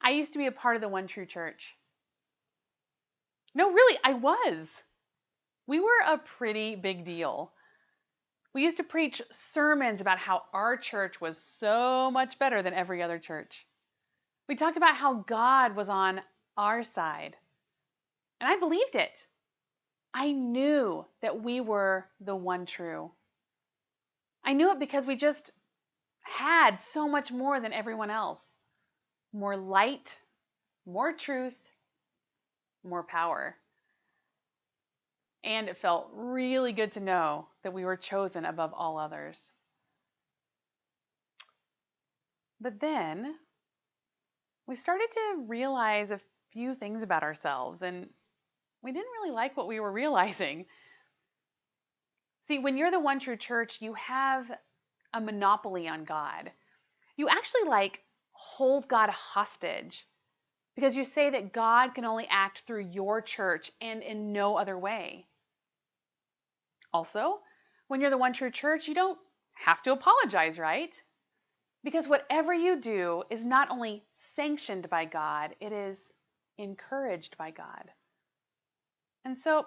I used to be a part of the One True Church. No, really, I was. We were a pretty big deal. We used to preach sermons about how our church was so much better than every other church. We talked about how God was on our side. And I believed it. I knew that we were the one true. I knew it because we just had so much more than everyone else. More light, more truth, more power. And it felt really good to know that we were chosen above all others. But then we started to realize a few things about ourselves, and we didn't really like what we were realizing. See, when you're the one true church, you have a monopoly on God. You actually hold God hostage because you say that God can only act through your church and in no other way. Also, when you're the one true church, you don't have to apologize, right? Because whatever you do is not only sanctioned by God, it is encouraged by God. And so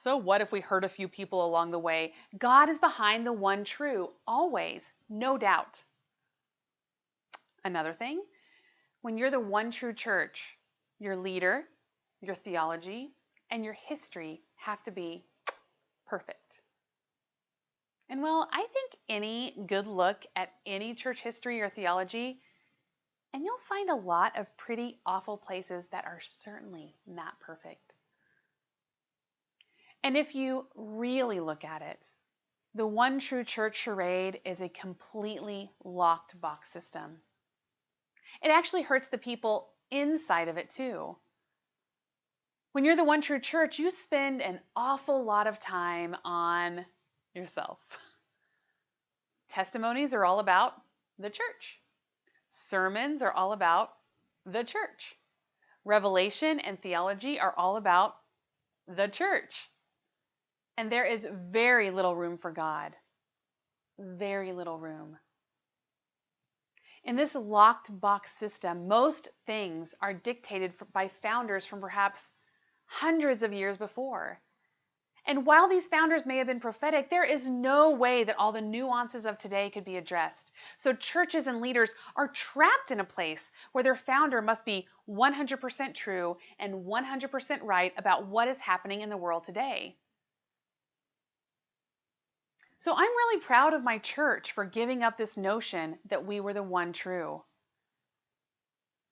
what if we hurt a few people along the way? God is behind the one true, always, no doubt. Another thing, when you're the one true church, your leader, your theology, and your history have to be perfect. And well, I think any good look at any church history or theology, and you'll find a lot of pretty awful places that are certainly not perfect. And if you really look at it, the one true church charade is a completely locked box system. It actually hurts the people inside of it too. When you're the one true church, you spend an awful lot of time on yourself. Testimonies are all about the church. Sermons are all about the church. Revelation and theology are all about the church. And there is very little room for God. Very little room. In this locked box system, most things are dictated by founders from perhaps hundreds of years before. And while these founders may have been prophetic, there is no way that all the nuances of today could be addressed. So churches and leaders are trapped in a place where their founder must be 100% true and 100% right about what is happening in the world today. So I'm really proud of my church for giving up this notion that we were the one true.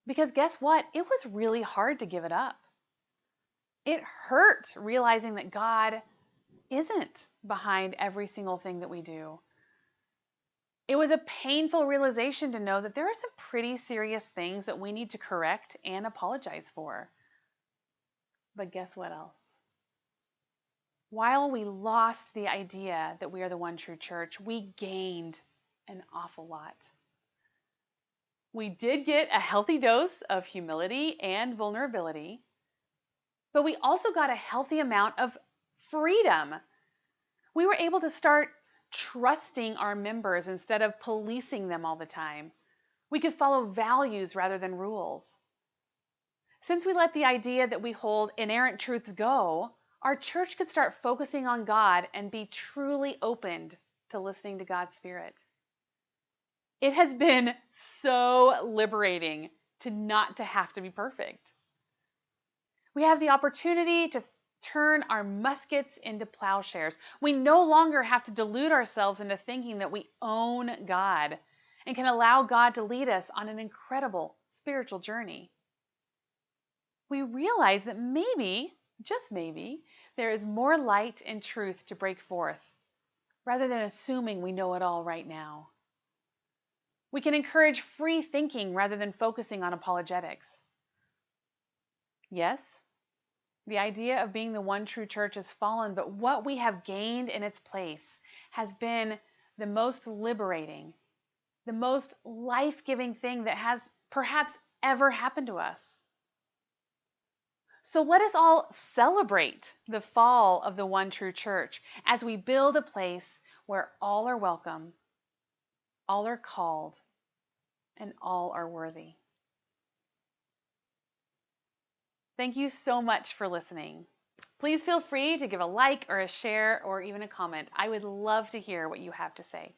Because guess what? It was really hard to give it up. It hurt realizing that God isn't behind every single thing that we do. It was a painful realization to know that there are some pretty serious things that we need to correct and apologize for. But guess what else? While we lost the idea that we are the one true church, we gained an awful lot. We did get a healthy dose of humility and vulnerability, but we also got a healthy amount of freedom. We were able to start trusting our members instead of policing them all the time. We could follow values rather than rules. Since we let the idea that we hold inerrant truths go, our church could start focusing on God and be truly opened to listening to God's Spirit. It has been so liberating to not to have to be perfect. We have the opportunity to turn our muskets into plowshares. We no longer have to delude ourselves into thinking that we own God and can allow God to lead us on an incredible spiritual journey. We realize that maybe, just maybe, there is more light and truth to break forth, rather than assuming we know it all right now. We can encourage free thinking rather than focusing on apologetics. Yes, the idea of being the one true church has fallen, but what we have gained in its place has been the most liberating, the most life-giving thing that has perhaps ever happened to us. So let us all celebrate the fall of the one true church as we build a place where all are welcome, all are called, and all are worthy. Thank you so much for listening. Please feel free to give a like or a share or even a comment. I would love to hear what you have to say.